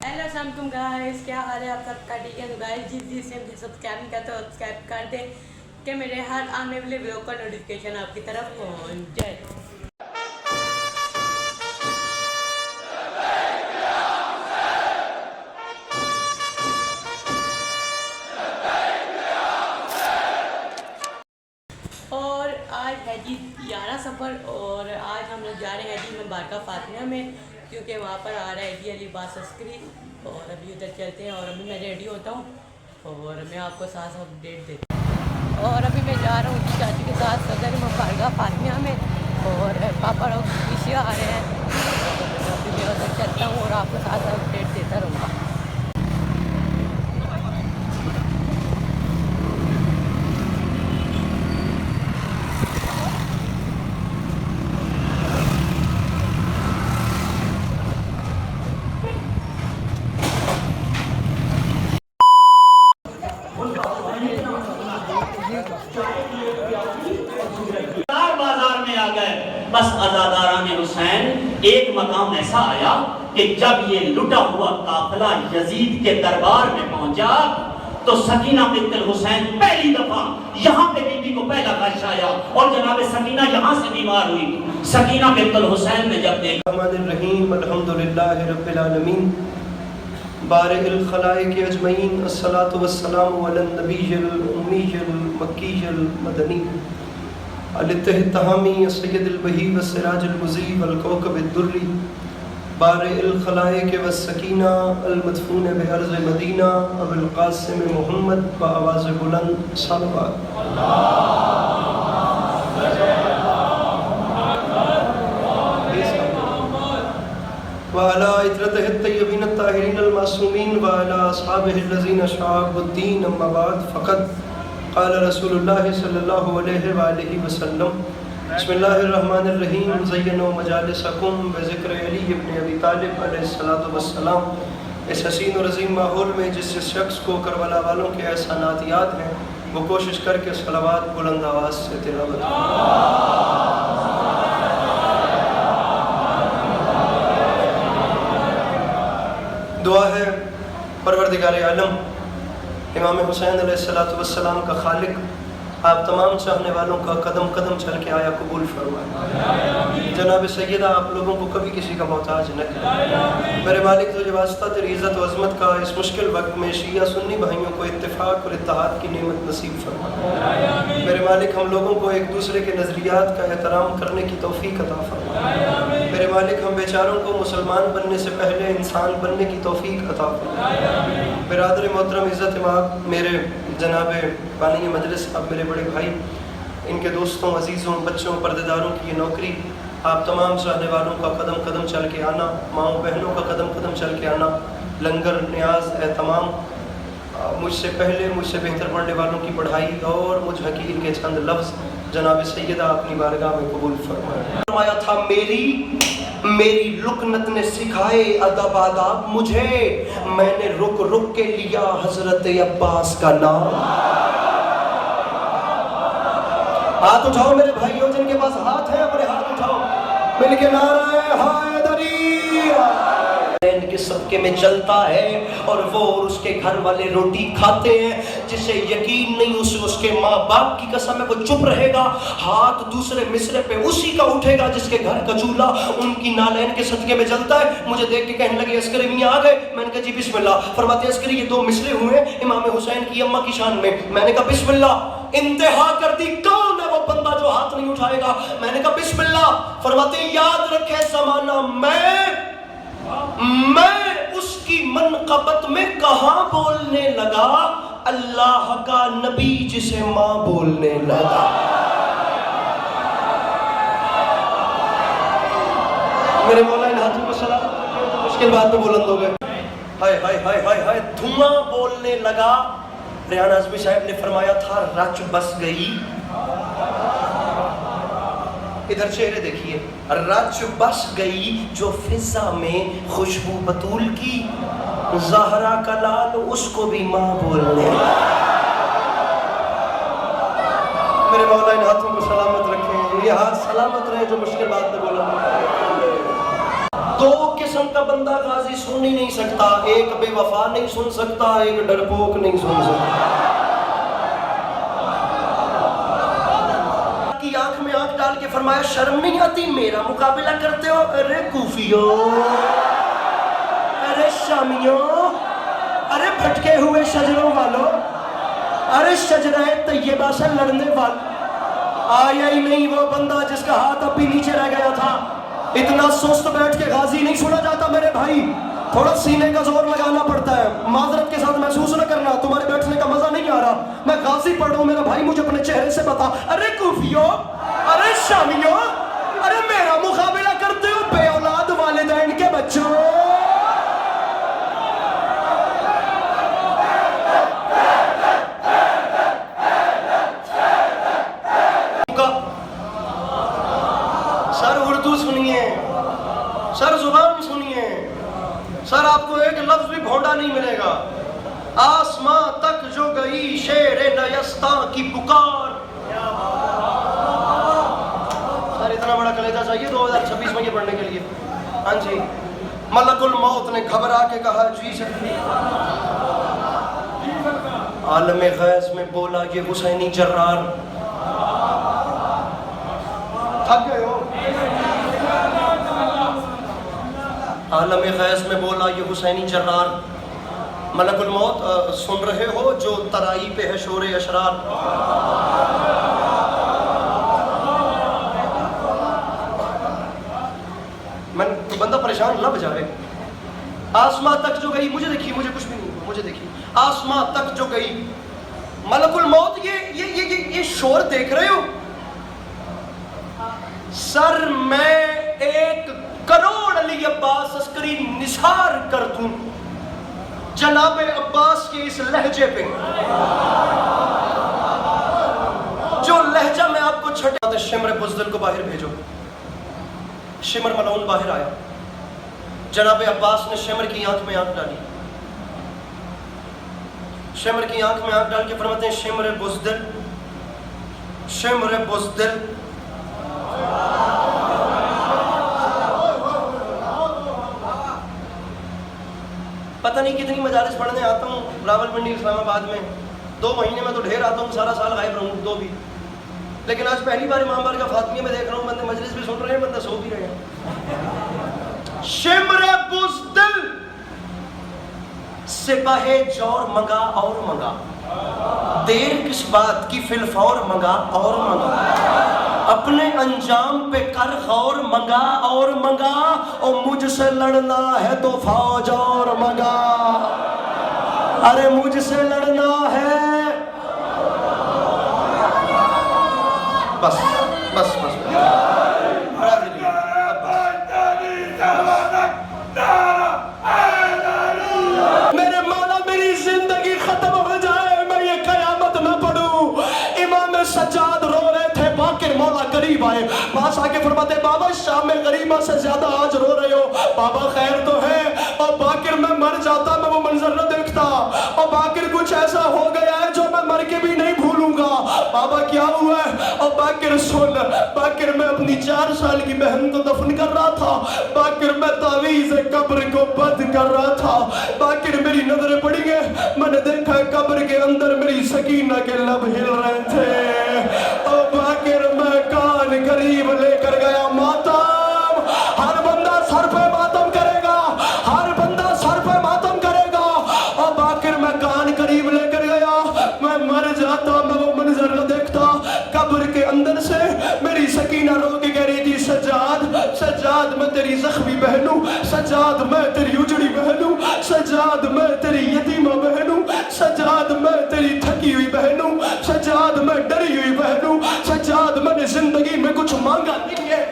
Hello Aslam guys, क्या हाल है आप सबका? ठीक है तो गाइस, जिसने मुझे सब्सक्राइब नहीं किया तो सब्सक्राइब कर दे कि मेरे हर आने वाले वीडियो का नोटिफिकेशन आपकी तरफ पहुंच जाए। और आज है जी 11 सफ़र और आज हम लोग जा रहे हैं जी मुबारका फातिमा में, क्योंकि वहाँ पर आ रहा है जी अली बास अस्करी। और अभी उधर चलते हैं और अभी मैं रेडी होता हूँ और मैं आपको साथ साथ अपडेट देता हूँ। और अभी मैं जा रहा हूँ जी चाची के साथ सदर मुबारका फातिमा में और पापा लोग पीछे आ रहे हैं। तो अभी मैं उधर चलता हूँ और आपको साथ साथ अपडेट देता रहूँगा। बाजार में आ गए। बस अज़ादारान हुसैन एक मकाम ऐसा आया कि जब ये लुटा हुआ काफिला यजीद के दरबार में पहुंचा तो सकीना बिन्त हुसैन पहली दफा यहाँ पे बीबी को पहला कष्ट आया और जनाब सकीना यहाँ से बीमार हुई। सकीना बिन्त हुसैन ने जब देखा रहीम अल्हम्दुलिल्लाहि रब्बिल आलमीन बारिल खलाइक अजमईन अस्सलातु वस्सलामु अला नबिय्यिल उम्मिय्यिल मक्किय्यिल मदनी अल-इत्तिहामी सय्यदुल बही व सिराजुल मुज़ी वल कौकबिद दुर्री बारिल खलाइक व सकीना अल मदफून बि अर्ज़ मदीना अबुल क़ासिम मुहम्मद व आवाज़ बुलंद सल्लल्लाहु व अला इतरतिहि तय्यबीन ताहिरीन अल मासूमीन व अला अस्हाबिहि लज़ीना शअबुद्दीन अम्मा बाद फ़क़द क़ाल रसूलुल्लाह सल्लल्लाहु अलैहि व आलिहि वसल्लम बिस्मिल्लाहिर रहमानिर रहीम ज़य्यनु मजालिसकुम बिज़िक्र अली इब्न अबी तालिब अलैहिस्सलातु वस्सलाम। इस हसीन और अज़ीम माहौल में जिस शख्स को करबला वालों के एहसानात याद हैं वो कोशिश करके सलावत बुलंद आवाज़ से तिलावत दुआ है। परवरदिगार आलम इमाम हुसैन अलैहिस्सलातु वस्सलाम का खालिक आप तमाम चाहने वालों का कदम कदम चल के आया कबूल फरमाए। जनाब सैयदा आप लोगों को कभी किसी का मोहताज न करें। मेरे मालिक तुझे वास्ता तेरी इज़्ज़त व अज़मत का इस मुश्किल वक्त में शिया सुन्नी भाइयों को इत्तेफाक और इत्तेहाद की नेमत नसीब फरमाए। मेरे मालिक हम लोगों को एक दूसरे के नज़रियात का एहतराम करने की तौफीक अता फरमाए। मेरे मालिक हम बेचारों को मुसलमान बनने से पहले इंसान बनने की तौफीक अता फरमाए। बिरादर मोहतरम इज़्ज़त इमाम मेरे जनाब बानी मजलिस अब मेरे बड़े भाई, इनके दोस्तों अजीज़ों बच्चों पर्देदारों की ये नौकरी, आप तमाम चाहने वालों का कदम कदम चल के आना, माओ बहनों का कदम कदम चल के आना, लंगर न्याज तमाम मुझसे पहले मुझसे बेहतर पढ़ने वालों की पढ़ाई और मुझ हकीर के चंद लफ्ज़ जनाब सैयदा अपनी बारगाह में कबूल फरमाया था। मेरी लुकनत ने सिखाए अदब आदाब मुझे, मैंने रुक रुक के लिया हजरत अब्बास का नाम। हाथ उठाओ मेरे भाइयों, जिनके पास हाथ है अपने हाथ उठाओ, मिलके नारा हैदरी के सदके में चलता है और वो और उसके घर वाले रोटी खाते हैं। जिसे यकीन नहीं उसे उसके माँ बाप की कसम है वो चुप रहेगा। हाथ दूसरे मिसरे पे उसी का उठेगा जिसके घर का चूल्हा उनकी नालैन के सदके में जलता है। मुझे देख के कहने लगे अस्करी मियां आ गए। मैंने कहा जी बिस्मिल्लाह। फरमाते अस्करी ये दो मिसरे हुए इमाम हुसैन की अम्मा की शान में। मैंने कहा बिस्मिल्लाह। इंतहा कर दी, कौन है वो बंदा जो हाथ नहीं उठाएगा? मैंने कहा बिस्मिल्लाह। फरमाते याद रखे ज़माना मैं उसकी मनक़बत में कहाँ बोलने लगा, अल्लाह का नबी जिसे माँ बोलने लगा। मेरे मौला इन हाथों को सलाम तो मुश्किल बात में बुलंद हो गए। हाय हाय हाय हाय हाय धुआं बोलने लगा। रेहान आज़मी साहब ने फरमाया था रच बस गई। इधर चेहरे देखिए, रच बस गई जो फिजा में खुशबू बतूल की, ज़हरा का लाल उसको भी माँ बोलने। मेरे मौला इन हाथों को सलामत रखें, ये हाथ सलामत रहे जो मुश्किल बात में बोला। دو قسم کا بندہ غازی سن ہی نہیں سکتا، ایک بے وفا نہیں سن سکتا، ایک ڈرپوک نہیں سن سکتا۔ کی آنکھ میں آنکھ ڈال کے فرمایا شرم نہیں آتی میرا مقابلہ کرتے ہو؟ ارے کوفیوں، ارے شامیوں، ارے بھٹکے ہوئے شجروں والوں، ارے شجرہ طیبہ سے لڑنے والوں، آیا ہی نہیں وہ بندہ جس کا ہاتھ اب بھی نیچے رہ گیا تھا۔ اتنا سست بیٹھ کے غازی نہیں سنا جاتا میرے بھائی، تھوڑا سینے کا زور لگانا پڑتا ہے۔ معذرت کے ساتھ محسوس نہ کرنا، تمہارے بیٹھنے کا مزہ نہیں آ رہا، میں غازی پڑھ رہا ہوں میرا بھائی، مجھے اپنے چہرے سے بتا۔ ارے کوفیوں، ارے شامیوں، ارے میرا مقابلہ کرتے ہو بے اولاد والدین کے بچوں؟ سر اردو سنیے، سر زبان سنیے، سر آپ کو ایک لفظ بھی بھونڈا نہیں ملے گا۔ آسماں تک جو گئی شیر نیستاں کی پکار۔ سر اتنا بڑا کلیجہ چاہیے 2026 میں یہ پڑھنے کے لیے؟ ہاں جی۔ ملک الموت نے گھبرا کے کہا جی سر۔ عالم غیظ میں بولا یہ حسینی جرار۔ تھک گئے ہو؟ عالم غیظ میں بولا یہ حسینی جرار۔ ملک الموت سن رہے ہو جو ترائی پہ ہے شور اشرار؟ میں بندہ پریشان لب جائے۔ آسماں تک جو گئی، مجھے دیکھی، مجھے کچھ بھی نہیں ہوا، مجھے دیکھی، آسماں تک جو گئی۔ ملک الموت یہ شور دیکھ رہے ہو؟ سر میں 1 کروڑ علی عباس عسکری نثار کر دوں جناب عباس کے اس لہجے پہ، جو لہجہ میں آپ کو چھٹا۔ شمر بزدل کو باہر بھیجو۔ شمر ملعون باہر آیا، جناب عباس نے شمر کی آنکھ میں آنکھ ڈالی، شمر کی آنکھ میں آنکھ ڈال کے فرماتے ہیں شمر بزدل، شمر بزدل، پتہ نہیں کتنی مجالس پڑھنے آتا ہوں راول منڈی اسلام آباد میں، 2 مہینے میں تو ڈھیر آتا ہوں، سارا سال غائب رہوں 2 بھی، لیکن آج پہلی بار امام بارگاہ فاطمیہ میں دیکھ رہا ہوں بندے مجلس بھی سن رہے ہیں، بندے سو بھی رہے ہیں۔ شمر بزدل، سپاہ جور منگا اور منگا، دیر کس بات کی فی الفور منگا اور منگا، اپنے انجام پہ کر غور منگا اور منگا، اور مجھ سے لڑنا ہے تو فوج اور منگا، ارے مجھ سے لڑنا ہے، بس بس بس میرے مولا میری زندگی ختم ہو جائے میں یہ قیامت نہ پڑھوں۔ امام سجاد رو رہے تھے، باقر مولا قریب آئے، پاس آکے فرماتے بابا شام غریبہ سے زیادہ آج رو رہے ہو، بابا خیر تو ہے؟ اور باقر میں مر جاتا میں وہ منظر نہ دیکھتا، اور باقر کچھ ایسا ہو گیا ہے جو میں مر کے بھی نہیں بھولوں گا۔ بابا کیا ہوا ہے؟ اور باقر سن، باقر میں اپنی 4 سال کی بہن کو دفن کر رہا تھا، باقر میں تعویذ قبر کو بند کر رہا تھا، باقر میری نظریں پڑی گئے، میں نے دیکھا قبر کے اندر میری سکینہ کے لب ہل رہے تھے، اور باقر میں کان قریب لے کر گیا ماتم، ہر بندہ سر پہ ماتم کرے گا، ہر بندہ سر پہ ماتم کرے گا، اور باقر میں کان قریب لے کر گیا، میں مر جاتا میں وہ منظر نہ دیکھتا۔ قبر کے اندر سے میری سکینہ رو کے کہہ رہی تھی سجاد، سجاد میں تیری زخمی بہن ہوں، سجاد میں تیری اجڑی بہن ہوں، سجاد میں تیری یتیمہ بہن ہوں، سجاد میں تیری تھکی ہوئی بہن ہوں، سجاد میں ڈری ہوئی بہن ہوں، سجاد میں نے زندگی میں کچھ مانگا نہیں ہے،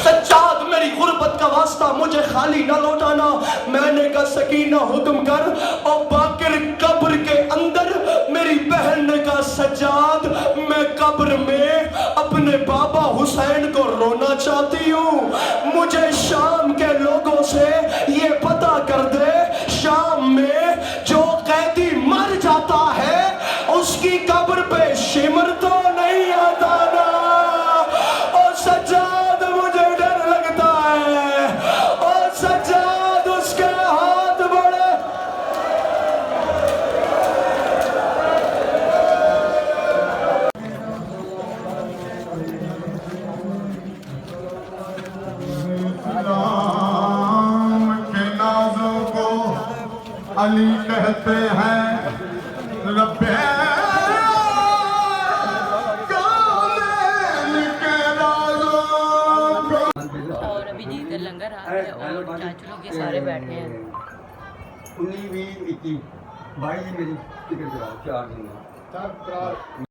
سجاد میری غربت کا واسطہ مجھے خالی نہ لوٹانا۔ میں نے کہا سکینہ حکم کر، اور باقر قبر کے اندر میری بہن نے کہا سجاد میں قبر میں اپنے بابا حسین کو رونا چاہتی ہوں، مجھے شام کے لوگوں سے یہ پتہ کر دے شام میں جو قیدی مر جاتا ہے اس کی قبر پہ شمر تو نہیں آتا نا، اور سجاد مجھے ڈر لگتا ہے، اور علی کہتے ہیں ربے اور ابھی جی ادھر لنگر آ رہا ہے اور چاچو لوگ یہ سارے بیٹھے ہیں 19 20 21 22 میری ٹکٹ کراؤ 4 دن